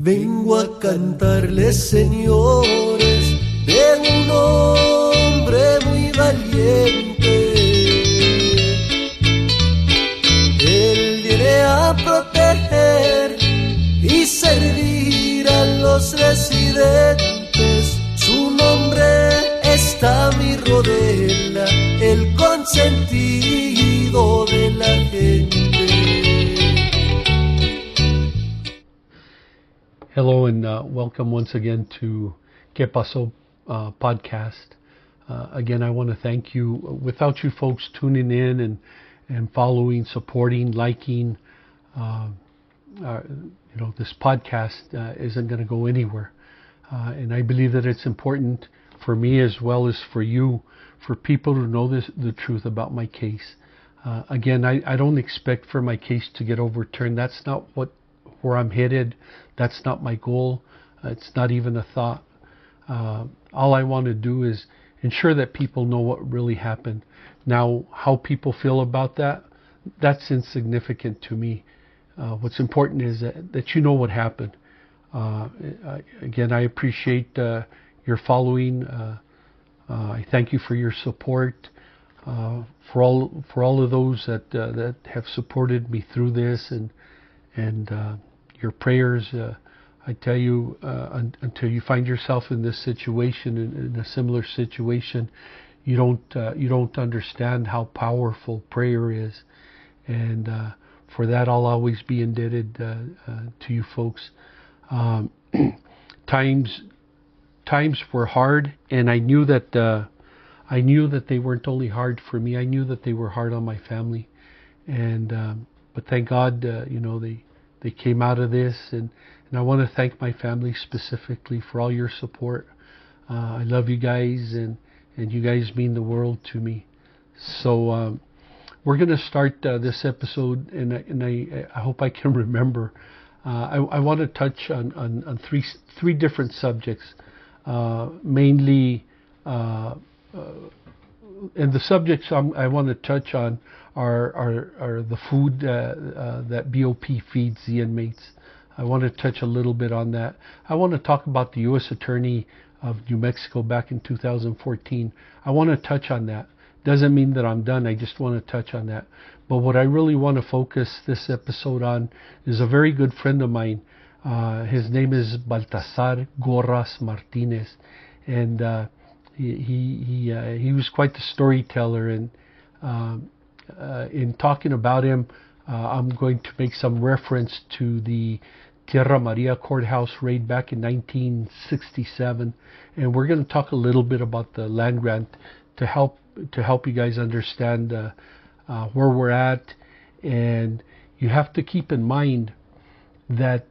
Vengo a cantarles, señores, de un hombre muy valiente. Él viene a proteger y servir a los residentes. Su nombre está mi Rodella, el consentido de la gente. Hello and welcome once again to Que Paso podcast. Again, I want to thank you. Without you folks tuning in and following, supporting, liking, this podcast isn't going to go anywhere. And I believe that it's important for me as well as for you, for people to know the truth about my case. Again, I don't expect for my case to get overturned. That's not where I'm headed. That's not my goal. It's not even a thought. All I want to do is ensure that people know what really happened. Now, how people feel about that's insignificant to me. What's important is that you know what happened. Again, I appreciate your following. I thank you for your support. For all of those that have supported me through this and your prayers. I tell you, until you find yourself in this situation, in a similar situation, you don't understand how powerful prayer is, and for that I'll always be indebted to you folks. Times were hard, and I knew that they weren't only hard for me. I knew that they were hard on my family, but thank God, they came out of this, and I want to thank my family specifically for all your support. I love you guys, and you guys mean the world to me. So we're going to start this episode, and I hope I can remember. I want to touch on three different subjects, mainly, and the subjects I want to touch on are the food that BOP feeds the inmates. I want to touch a little bit on that. I want to talk about the U.S. Attorney of New Mexico back in 2014. I want to touch on that. Doesn't mean that I'm done. I just want to touch on that. But what I really want to focus this episode on is a very good friend of mine. His name is Baltazar Gorras Martinez, and he was quite the storyteller. And in talking about him, I'm going to make some reference to the Tierra Maria courthouse raid back in 1967, and we're going to talk a little bit about the land grant to help you guys understand where we're at. And you have to keep in mind that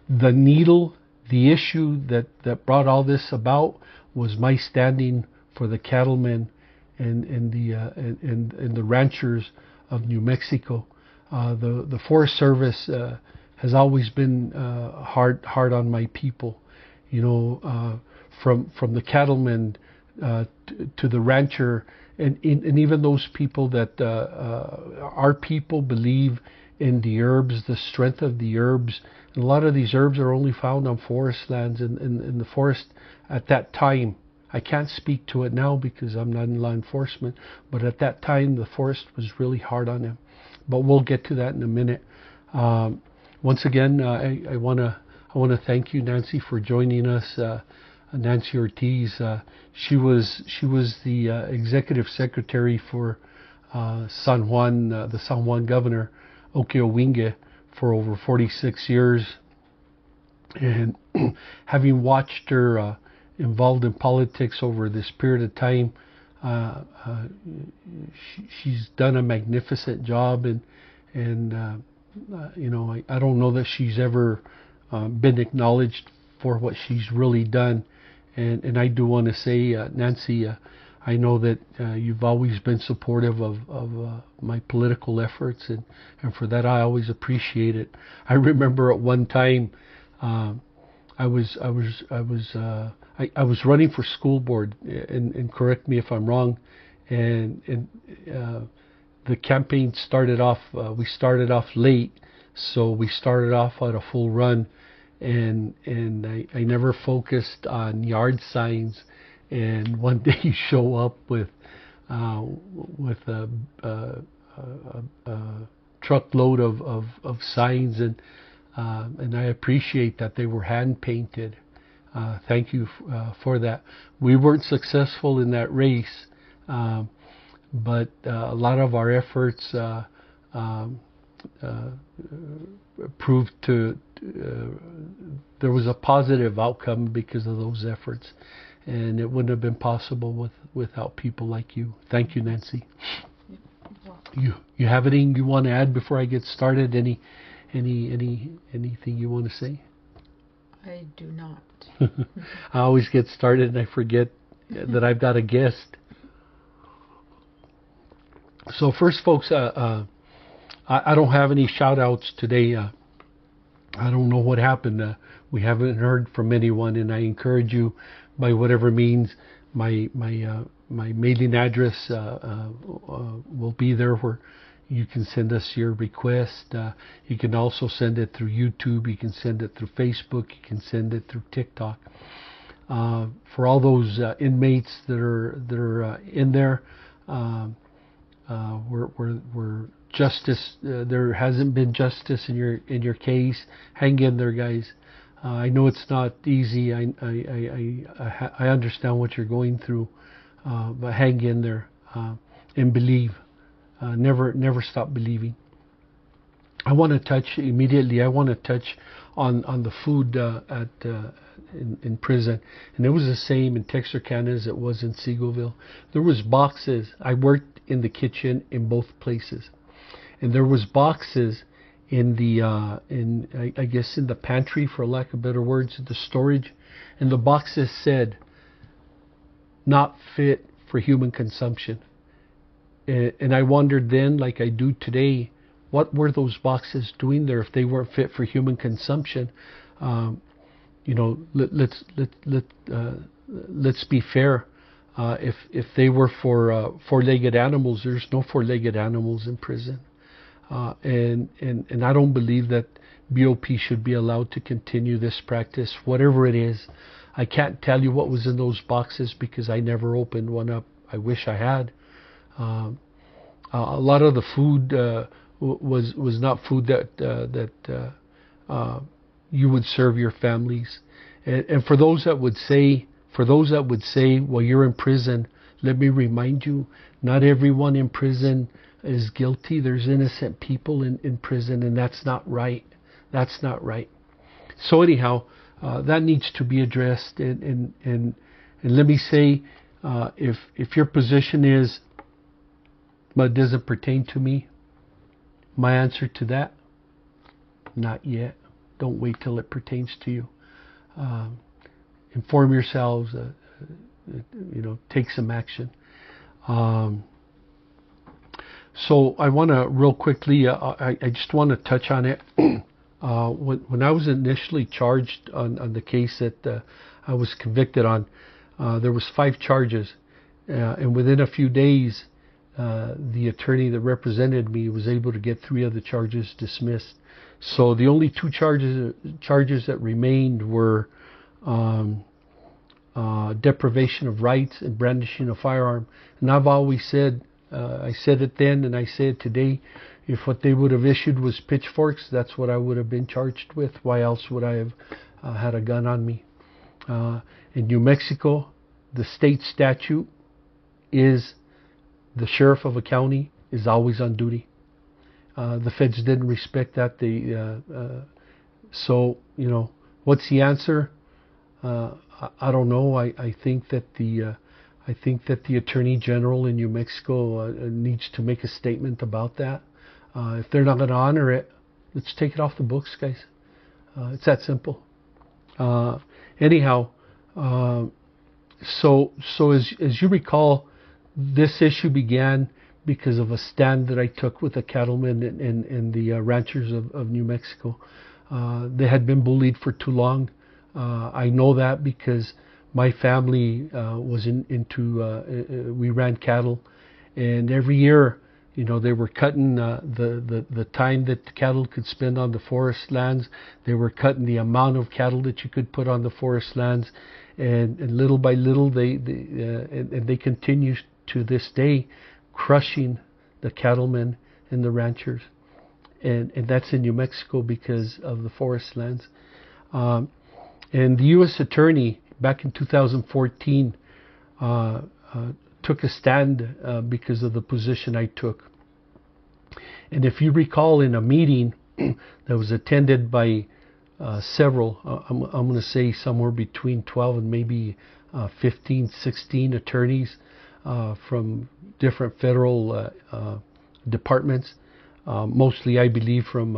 the issue that brought all this about was my standing for the cattlemen and the ranchers of New Mexico. The Forest Service has always been hard on my people. From the cattlemen to the rancher, and even those people that our people believe in the herbs, the strength of the herbs. And a lot of these herbs are only found on forest lands, in the forest at that time. I can't speak to it now because I'm not in law enforcement, but at that time the forest was really hard on them. But we'll get to that in a minute. Once again, I want to thank you, Nancy, for joining us. Nancy Ortiz. She was the executive secretary for San Juan, the San Juan governor, Okeowinge, for over 46 years. And having watched her involved in politics over this period of time, she's done a magnificent job, and I don't know that she's ever been acknowledged for what she's really done. And I do want to say, Nancy, I know that you've always been supportive of my political efforts, and for that I always appreciate it. I remember at one time I was running for school board, and correct me if I'm wrong, and the campaign started off. We started off late, so we started off at a full run, and I never focused on yard signs. And one day you show up with a truckload of signs, and I appreciate that they were hand painted. Thank you for that. We weren't successful in that race, but a lot of our efforts proved to there was a positive outcome because of those efforts, and it wouldn't have been possible without people like you. Thank you, Nancy. You have anything you want to add before I get started? Anything you want to say? I do not. I always get started and I forget that I've got a guest. So first, folks, I don't have any shout outs today. I don't know what happened. We haven't heard from anyone, and I encourage you, by whatever means, my mailing address will be there where you can send us your request. You can also send it through YouTube. You can send it through Facebook. You can send it through TikTok. For all those inmates that are in there, we're justice. There hasn't been justice in your case. Hang in there, guys. I know it's not easy. I understand what you're going through, but hang in there and believe. Never stop believing. I want to touch immediately. I want to touch on the food in prison, and it was the same in Texarkana as it was in Seagoville. There was boxes. I worked in the kitchen in both places, and there was boxes in the I guess in the pantry, for lack of better words, the storage, and the boxes said not fit for human consumption. And I wondered then, like I do today, what were those boxes doing there if they weren't fit for human consumption? Let's be fair. If they were for four-legged animals, there's no four-legged animals in prison. And I don't believe that BOP should be allowed to continue this practice, whatever it is. I can't tell you what was in those boxes because I never opened one up. I wish I had. A lot of the food was not food that you would serve your families. And for those that would say, well, you're in prison, let me remind you, not everyone in prison is guilty. There's innocent people in prison, and that's not right. That's not right. So anyhow, that needs to be addressed. And let me say, if your position is, but it doesn't pertain to me, my answer to that, not yet. Don't wait till it pertains to you. Inform yourselves. Take some action. So I want to real quickly. I just want to touch on it. When I was initially charged on the case that I was convicted on, there was 5 charges, and within a few days, the attorney that represented me was able to get 3 of the charges dismissed. So the only 2 charges that remained were deprivation of rights and brandishing a firearm. And I've always said, I said it then and I say it today, if what they would have issued was pitchforks, that's what I would have been charged with. Why else would I have had a gun on me? In New Mexico, the state statute is the sheriff of a county is always on duty. The feds didn't respect that. So what's the answer? I don't know. I think that the Attorney General in New Mexico needs to make a statement about that. If they're not going to honor it, let's take it off the books, guys. It's that simple. Anyhow, so as you recall, this issue began because of a stand that I took with the cattlemen and the ranchers of New Mexico. They had been bullied for too long. I know that because my family was we ran cattle, and every year, They were cutting the time that the cattle could spend on the forest lands. They were cutting the amount of cattle that you could put on the forest lands, and little by little they continue to this day crushing the cattlemen and the ranchers, and that's in New Mexico because of the forest lands. And the U.S. Attorney back in 2014 took a stand because of the position I took. And if you recall, in a meeting that was attended by several, I'm going to say somewhere between 12 and maybe 15, 16 attorneys from different federal departments, mostly I believe from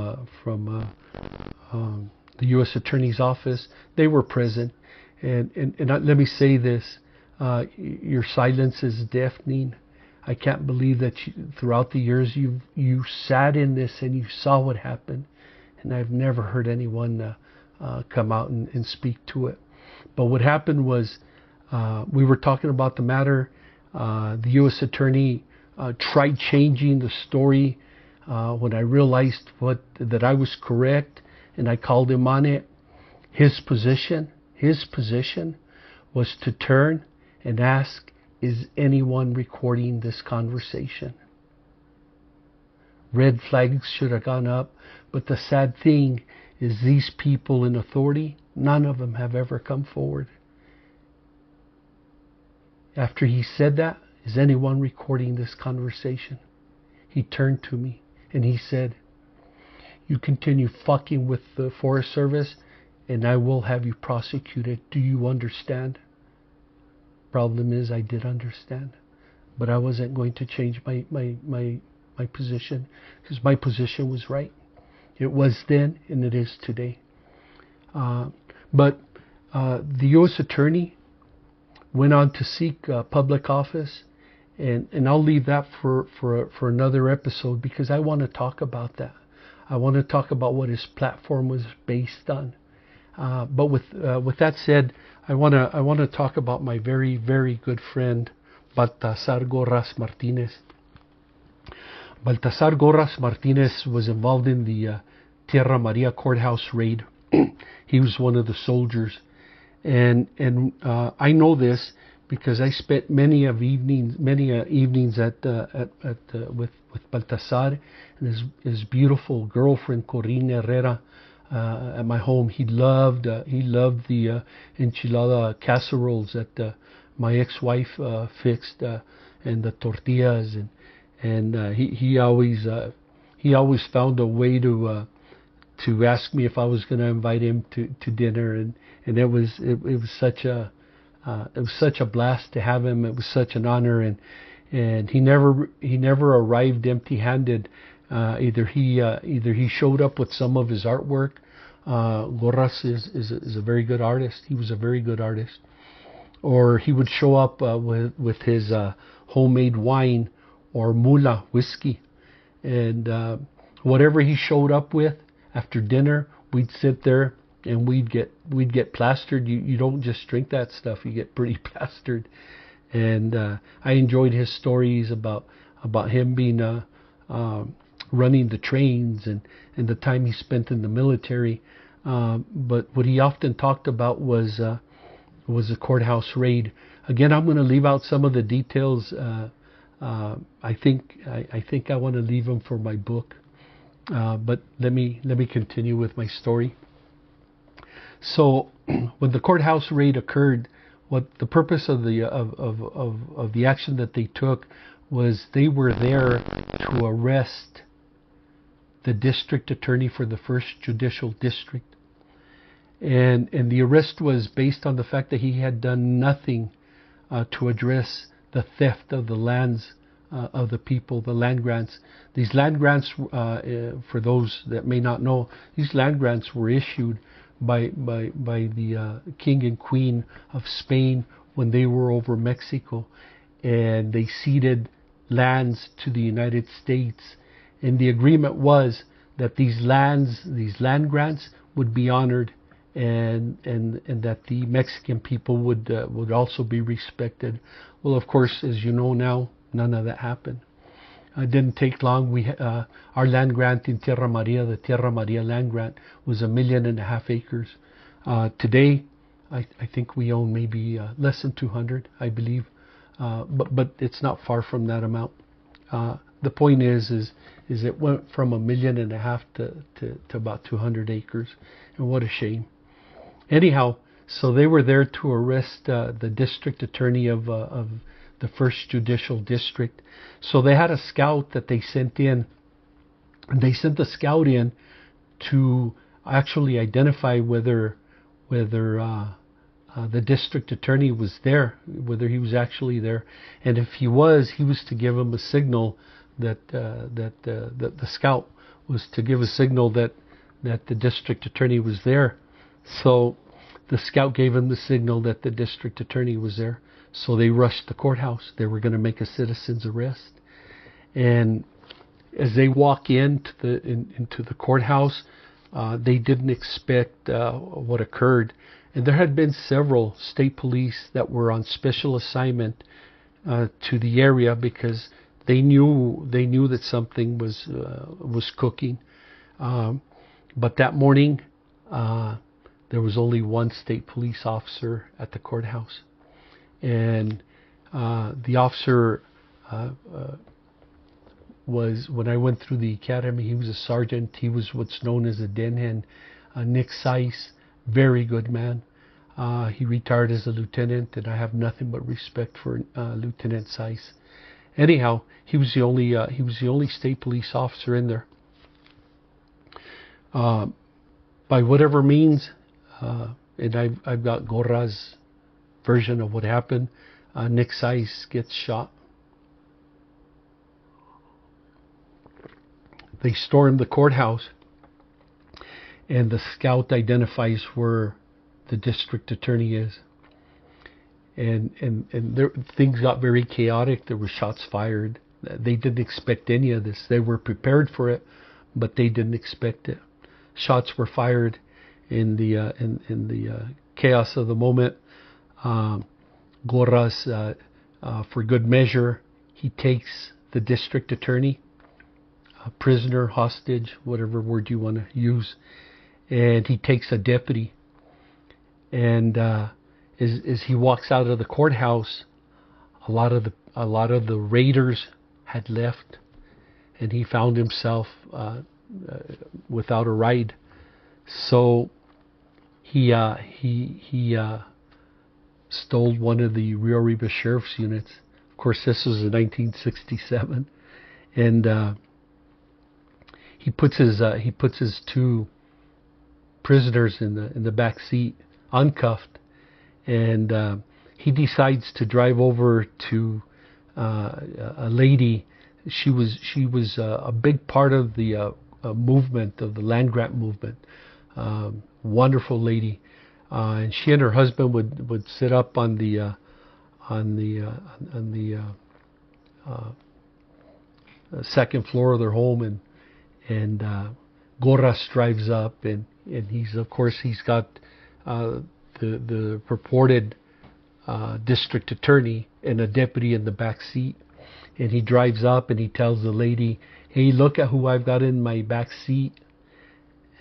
the U.S. Attorney's Office. They were present. And let me say this. Your silence is deafening. I can't believe that throughout the years you sat in this and you saw what happened, and I've never heard anyone come out and speak to it. But what happened was we were talking about the matter. The U.S. Attorney tried changing the story when I realized that I was correct, and I called him on it. His position was to turn and ask, is anyone recording this conversation? Red flags should have gone up, but the sad thing is these people in authority, none of them have ever come forward. After he said that, is anyone recording this conversation? He turned to me and he said, you continue fucking with the Forest Service and I will have you prosecuted. Do you understand? Problem is, I did understand, but I wasn't going to change my position, because my position was right. It was then and it is today. But the U.S. Attorney went on to seek public office, and I'll leave that for another episode, because I want to talk about that. I want to talk about what his platform was based on. But with that said, I want to talk about my very, very good friend Baltazar Gorras Martinez. Baltazar Gorras Martinez was involved in the Tierra Maria courthouse raid. He was one of the soldiers, and I know this because I spent many evenings with Baltazar and his beautiful girlfriend Corina Herrera at my home. He loved the enchilada casseroles that my ex-wife fixed, and the tortillas, and he always found a way to ask me if I was going to invite him to dinner, and it was such a blast to have him. It was such an honor, and he never arrived empty-handed. Either he showed up with some of his artwork. Gorras is a very good artist. He was a very good artist. Or he would show up with his homemade wine or mula whiskey, and whatever he showed up with after dinner, we'd sit there and we'd get plastered. You don't just drink that stuff; you get pretty plastered. And I enjoyed his stories about him being running the trains and the time he spent in the military. But what he often talked about was the courthouse raid. Again, I'm going to leave out some of the details. I think I want to leave them for my book. But let me continue with my story. So when the courthouse raid occurred, what the purpose of the action that they took was they were there to arrest the district attorney for the 1st Judicial District. And the arrest was based on the fact that he had done nothing to address the theft of the lands of the people, the land grants. These land grants, for those that may not know, these land grants were issued by the King and Queen of Spain when they were over Mexico, and they ceded lands to the United States. And the agreement was that these land grants would be honored, and that the Mexican people would also be respected. Well, of course, as you know now, none of that happened. Didn't take long. Our land grant in Tierra Maria, the Tierra Maria land grant, was 1.5 million acres. Today, I think we own maybe less than 200, I believe, but it's not far from that amount. The point is it went from 1.5 million to about 200 acres, and what a shame. Anyhow, so they were there to arrest the district attorney of the first judicial district. So they had a scout that they sent in, and they sent the scout in to actually identify whether the district attorney was there, whether he was actually there, and if he was to give him a signal that the scout was to give a signal that the district attorney was there. So the scout gave him the signal that the district attorney was there. So they rushed the courthouse. They were going to make a citizen's arrest, and as they walk into the courthouse, they didn't expect what occurred. And there had been several state police that were on special assignment to the area because they knew that something was cooking. But that morning, there was only one state police officer at the courthouse, and the officer was, when I went through the academy, he was a sergeant. He was what's known as a den hand. Nick Seiss, very good man. He retired as a lieutenant, and I have nothing but respect for Lieutenant Seiss. Anyhow, he was the only state police officer in there. By whatever means, and I've got Gorras' version of what happened. Nick Seiss gets shot. They storm the courthouse, and the scout identifies where the district attorney is. And there, things got very chaotic. There were shots fired. They didn't expect any of this. They were prepared for it, but they didn't expect it. Shots were fired in the chaos of the moment. Gorras, for good measure, he takes the district attorney, prisoner, hostage, whatever word you want to use, and he takes a deputy. And as he walks out of the courthouse, a lot of the raiders had left, and he found himself without a ride. So he stole one of the Rio Arriba sheriff's units. Of course, this was in 1967, and he puts his two prisoners in the back seat, uncuffed, and he decides to drive over to a lady. She was a big part of the movement, of the land grant movement. Wonderful lady, and she and her husband would sit up on the second floor of their home, and Gorras drives up, and he's got the purported district attorney and a deputy in the back seat, and he drives up and he tells the lady, "Hey, look at who I've got in my back seat."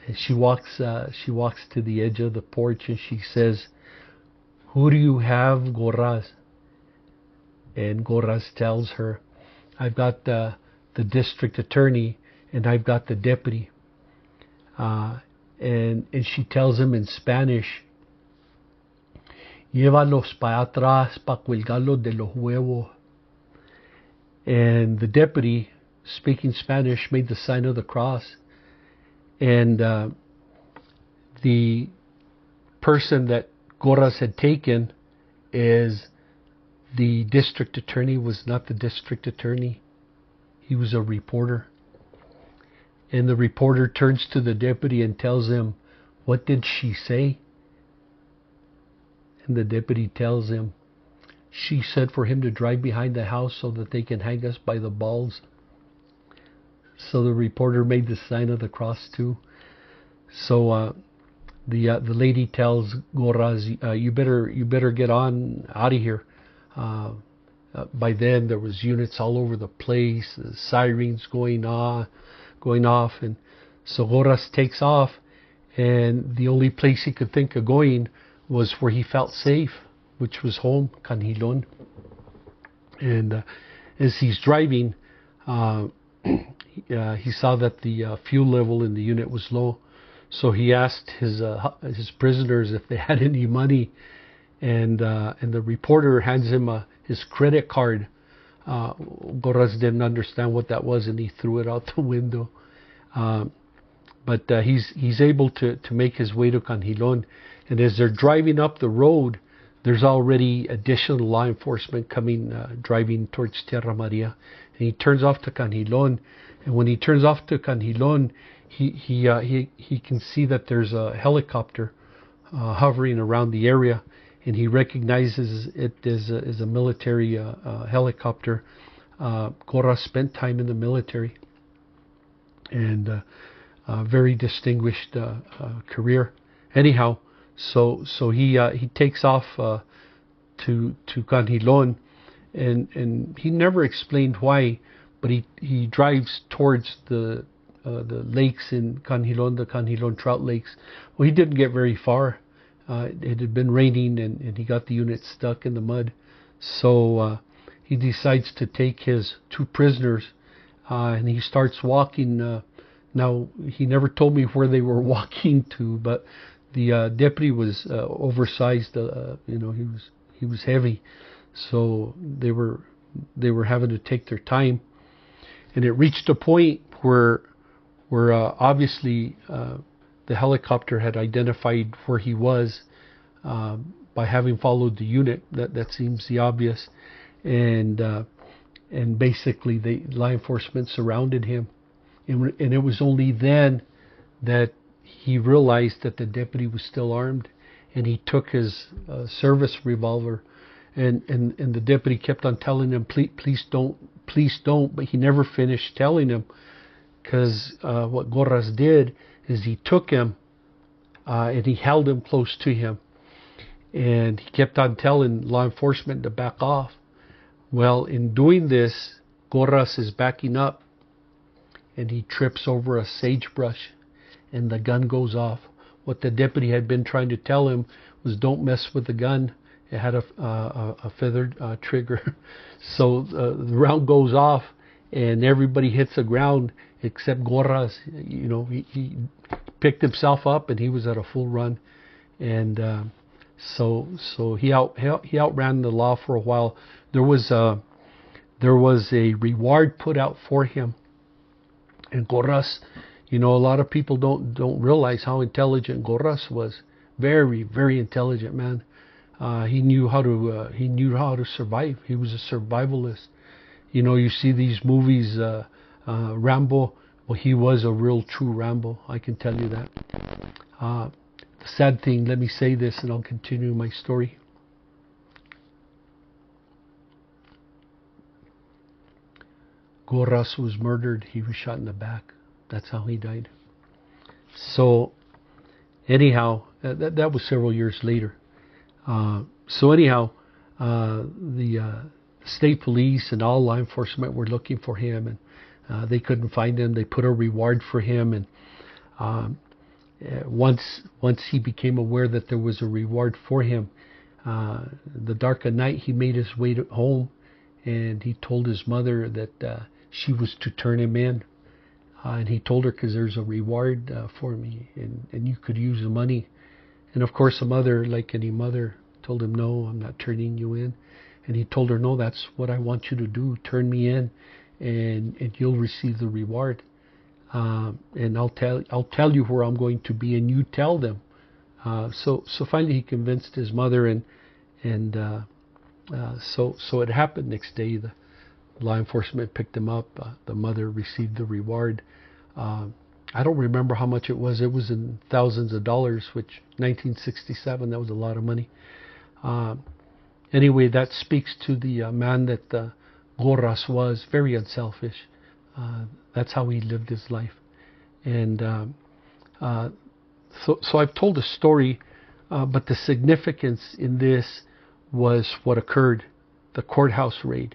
And she walks to the edge of the porch and she says, "Who do you have, Gorras?" And Gorras tells her, "I've got the district attorney and I've got the deputy." And she tells him in Spanish, "Llévalos para atrás para colgarlos de los huevos." And the deputy, speaking Spanish, made the sign of the cross. And the person that Gorras had taken is the district attorney was not the district attorney. He was a reporter. And the reporter turns to the deputy and tells him, "What did she say?" And the deputy tells him, "She said for him to drive behind the house so that they can hang us by the balls." So the reporter made the sign of the cross too. So the lady tells Gorras, "You better get on out of here. by then there was units all over the place, the sirens going off, and so Gorras takes off, and the only place he could think of going was where he felt safe, which was home, Canjilon. And as he's driving, he saw that the fuel level in the unit was low, so he asked his prisoners if they had any money, and the reporter hands him his credit card. Gorras didn't understand what that was, and he threw it out the window. But he's able to make his way to Canjilon, and as they're driving up the road, there's already additional law enforcement coming, driving towards Tierra Maria, and he turns off to Canjilon. And when he turns off to Canjilon, he can see that there's a helicopter hovering around the area, and he recognizes it as a military helicopter. Gorras spent time in the military, and a very distinguished career. Anyhow, so he takes off to Canjilon, and he never explained why, but he drives towards the lakes in Canjilon, the Canjilon trout lakes. Well, he didn't get very far. It had been raining, and he got the unit stuck in the mud. So he decides to take his 2 prisoners, and he starts walking. Now, he never told me where they were walking to, but the deputy was oversized. He was heavy, so they were having to take their time. And it reached a point where obviously the helicopter had identified where he was by having followed the unit. That seems the obvious. And basically the law enforcement surrounded him. And it was only then that he realized that the deputy was still armed, and he took his service revolver, and the deputy kept on telling him, please don't, but he never finished telling him, because what Gorras did is he took him and he held him close to him, and he kept on telling law enforcement to back off. Well, in doing this, Gorras is backing up, and he trips over a sagebrush, and the gun goes off. What the deputy had been trying to tell him was, don't mess with the gun. It had a feathered trigger. So the round goes off, and everybody hits the ground except Gorras. He picked himself up, and he was at a full run. And so he outran the law for a while. There was a reward put out for him. And Gorras, a lot of people don't realize how intelligent Gorras was. Very, very intelligent man. He knew how to survive. He was a survivalist. You see these movies, Rambo. Well, he was a real true Rambo. I can tell you that. The sad thing, let me say this, and I'll continue my story. Gorras was murdered. He was shot in the back. That's how he died. So, anyhow, that was several years later. The state police and all law enforcement were looking for him, and they couldn't find him. They put a reward for him, and once he became aware that there was a reward for him, the dark of night, he made his way home, and he told his mother that she was to turn him in. And he told her, because there's a reward for me, and you could use the money. And of course, the mother, like any mother, told him, no, I'm not turning you in. And he told her, no, that's what I want you to do. Turn me in, and you'll receive the reward. And I'll tell you where I'm going to be, and you tell them. So finally, he convinced his mother, and so it happened. Next day, the law enforcement picked him up. The mother received the reward. I don't remember how much it was. It was in thousands of dollars, which 1967, that was a lot of money. Anyway, that speaks to the man that Gorras was, very unselfish. That's how he lived his life. And so I've told a story, but the significance in this was what occurred the courthouse raid,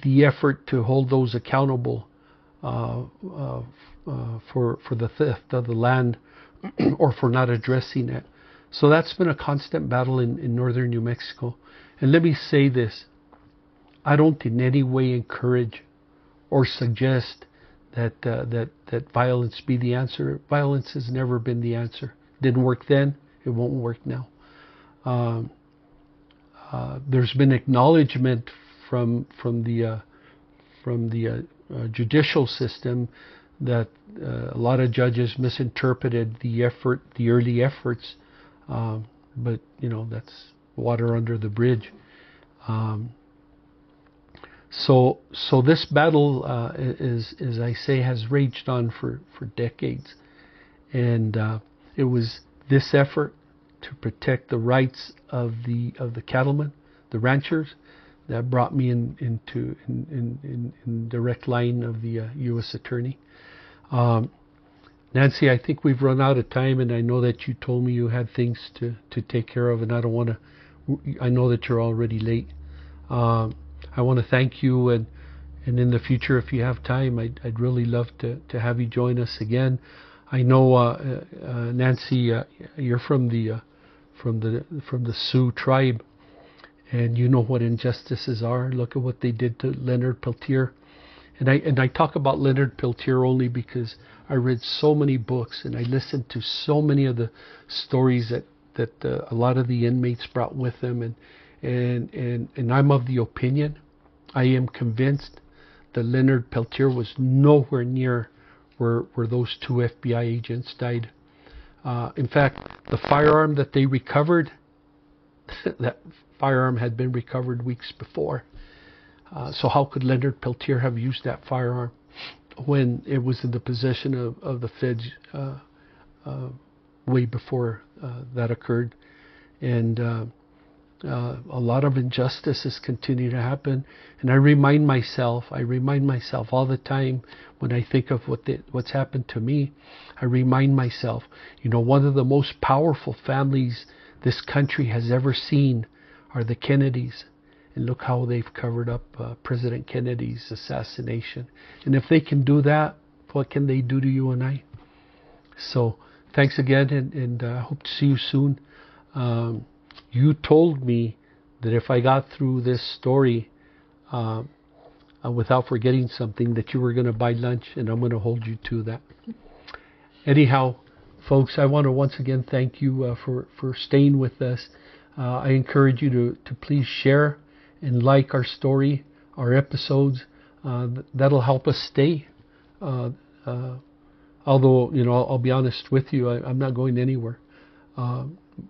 the effort to hold those accountable for the theft of the land or for not addressing it. So that's been a constant battle in northern New Mexico. And let me say this, I don't in any way encourage or suggest that violence be the answer. Violence has never been the answer. Didn't work then, it won't work now. There's been acknowledgement from the judicial system that a lot of judges misinterpreted the early efforts, but that's water under the bridge. So this battle, as I say, has raged on for decades, and it was this effort to protect the rights of the cattlemen, the ranchers, that brought me in direct line of the U.S. Attorney. Nancy, I think we've run out of time, and I know that you told me you had things to take care of, and I don't want to. I know that you're already late. I want to thank you, and in the future, if you have time, I'd really love to have you join us again. I know, Nancy, you're from the Sioux tribe, and you know what injustices are. Look at what they did to Leonard Peltier, and I talk about Leonard Peltier only because I read so many books and I listened to so many of the stories that a lot of the inmates brought with them, and I'm of the opinion, I am convinced that Leonard Peltier was nowhere near where those two FBI agents died. In fact, the firearm that they recovered, that firearm had been recovered weeks before. So how could Leonard Peltier have used that firearm when it was in the possession of the feds way before that occurred? And a lot of injustices continue to happen, and I remind myself all the time when I think of what's happened to me. I remind myself, one of the most powerful families this country has ever seen are the Kennedys, and look how they've covered up President Kennedy's assassination. And if they can do that, what can they do to you and I? So thanks again, and I hope to see you soon. You told me that if I got through this story without forgetting something, that you were going to buy lunch, and I'm going to hold you to that. Anyhow, folks, I want to once again thank you for staying with us. I encourage you to please share and like our story, our episodes. That'll help us stay. Although, I'll be honest with you, I'm not going anywhere.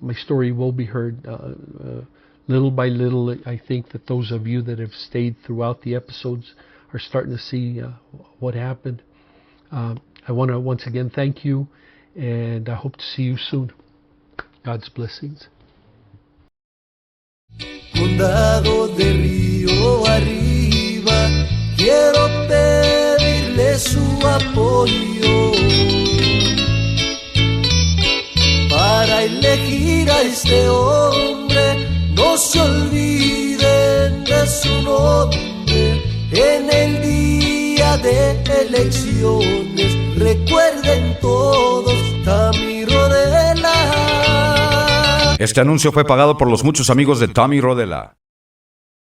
My story will be heard little by little. I think that those of you that have stayed throughout the episodes are starting to see what happened. I want to once again thank you, and I hope to see you soon. God's blessings. Condado de Río Arriba, quiero pedirle su apoyo para elegir a este hombre. No se olviden de su nombre en el día de elecciones. Recuerden todos, Tommy Rodella. Este anuncio fue pagado por los muchos amigos de Tommy Rodella.